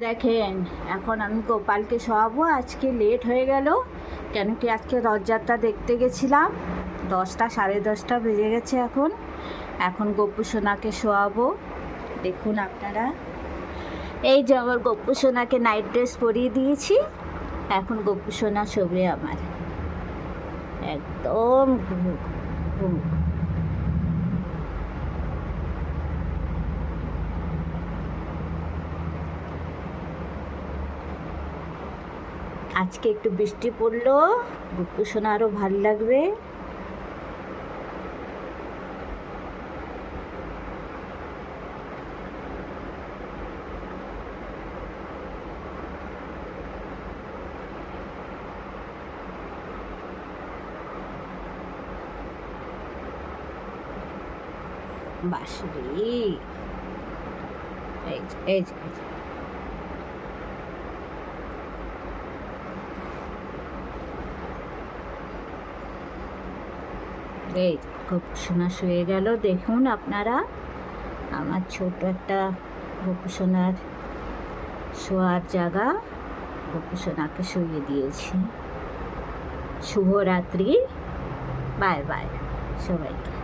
দেখেন, এখন আমি গোপালকে শোয়াবো। আজকে লেট হয়ে গেল, কেন কি আজকে রথযাত্রা দেখতে গেছিলাম। 10টা, 10:30 বেজে গেছে এখন গপ্পু সোনাকে শোয়াবো। দেখুন আপনারা, এই যে আমার গপ্পু সোনাকে নাইট ড্রেস পরিয়ে দিয়েছি। এখন গপ্পু সোনা শোবে আমার একদম ঘুম। আজকে একটু বৃষ্টি পড়লো, গপ্পু সোনা আরও ভালো লাগবে। বাসরে এই যে গপ্পু সোনা শুয়ে গেল। দেখুন আপনারা, আমার ছোট একটা গপ্পু সোনার শোয়ার জায়গা। গপ্পু সোনাকে শুইয়ে দিয়েছি। শুভরাত্রি, বাই বাই সবাইকে।